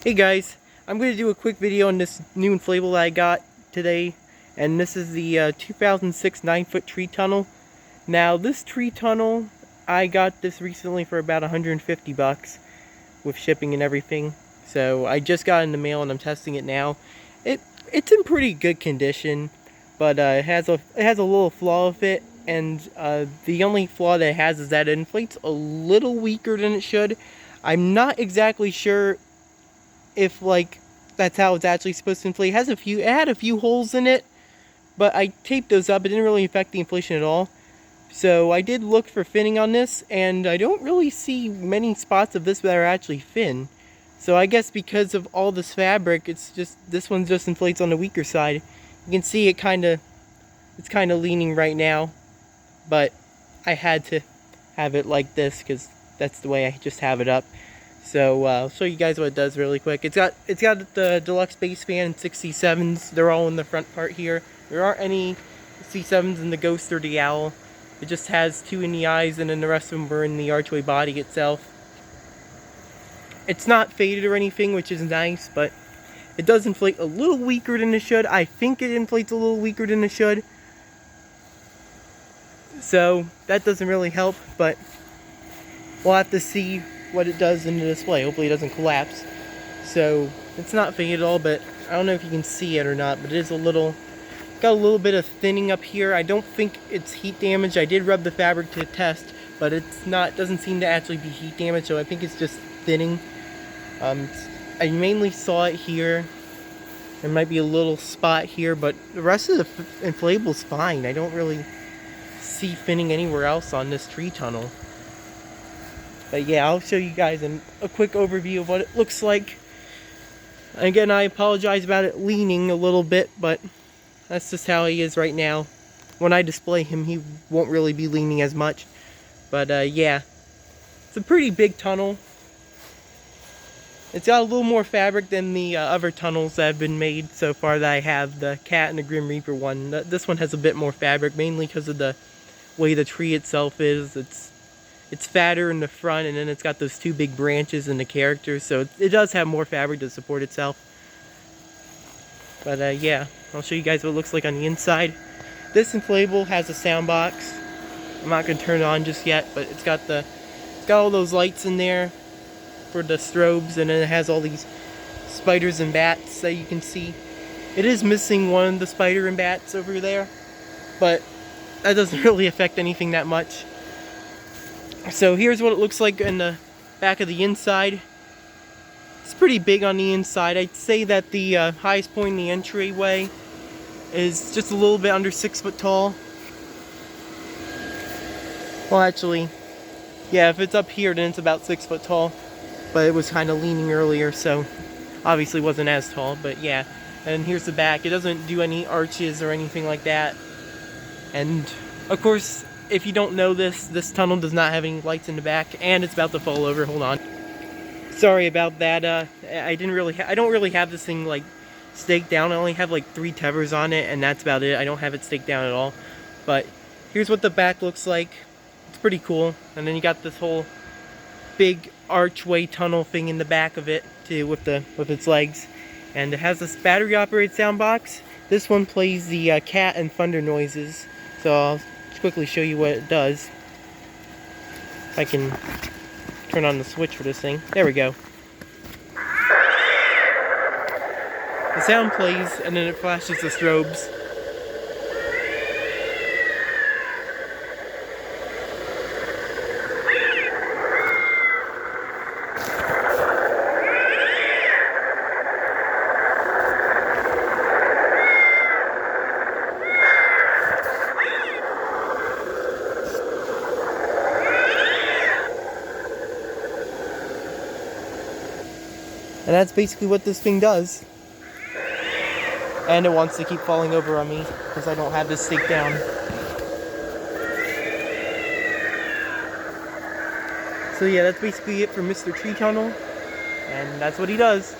Hey guys, I'm going to do a quick video on this new inflatable that I got today, and this is the 2006 9-foot tree tunnel. Now this tree tunnel, I got this recently for about 150 bucks with shipping and everything. So I just got it in the mail and I'm testing it now. It's in pretty good condition, but it has a little flaw with it, and the only flaw that it has is that it inflates a little weaker than it should. I'm not exactly sure if that's how it's actually supposed to inflate. It had a few holes in it, but I taped those up. It didn't really affect the inflation at all. So I did look for finning on this, and I don't really see many spots of this that are actually fin. So I guess because of all this fabric, this one just inflates on the weaker side. You can see it's kind of leaning right now, but I had to have it like this because that's the way I just have it up. So I'll show you guys what it does really quick. It's got the deluxe base fan and 6 C7s. They're all in the front part here. There aren't any C7s in the Ghost or the Owl. It just has 2 in the eyes, and then the rest of them are in the archway body itself. It's not faded or anything, which is nice, but it does inflate a little weaker than it should. I think it inflates a little weaker than it should. So that doesn't really help, but we'll have to see what it does in the display. Hopefully it doesn't collapse. So it's not faded at all, but I don't know if you can see it or not, but it is got a little bit of thinning up here. I don't think it's heat damage. I did rub the fabric to test, but it doesn't seem to actually be heat damage, so I think it's just thinning. I mainly saw it here. There might be a little spot here, but the rest of the inflatable's fine. I don't really see thinning anywhere else on this tree tunnel. But yeah, I'll show you guys a quick overview of what it looks like. Again, I apologize about it leaning a little bit, but that's just how he is right now. When I display him, he won't really be leaning as much. But yeah, it's a pretty big tunnel. It's got a little more fabric than the other tunnels that have been made so far that I have. The Cat and the Grim Reaper one. This one has a bit more fabric, mainly because of the way the tree itself is. It's fatter in the front, and then it's got those 2 big branches in the characters, so it does have more fabric to support itself. But yeah, I'll show you guys what it looks like on the inside. This inflatable has a sound box. I'm not going to turn it on just yet, but it's got all those lights in there for the strobes, and then it has all these spiders and bats that you can see. It is missing one of the spider and bats over there, but that doesn't really affect anything that much. So here's what it looks like in the back of the inside. It's pretty big on the inside. I'd say that the highest point in the entryway is just a little bit under 6 foot tall. Well, actually, yeah, if it's up here, then it's about 6 foot tall. But it was kind of leaning earlier, so obviously wasn't as tall. But yeah, and here's the back. It doesn't do any arches or anything like that. And of course, if you don't know this tunnel does not have any lights in the back, and it's about to fall over. Hold on. Sorry about that. I don't really have this thing like staked down. I only have like 3 tethers on it, and that's about it. I don't have it staked down at all. But here's what the back looks like. It's pretty cool. And then you got this whole big archway tunnel thing in the back of it too, with its legs. And it has this battery operated sound box. This one plays the cat and thunder noises. So I'll quickly show you what it does. If I can turn on the switch for this thing. There we go. The sound plays, and then it flashes the strobes. And that's basically what this thing does. And it wants to keep falling over on me because I don't have this staked down. So yeah, that's basically it for Mr. Tree Tunnel. And that's what he does.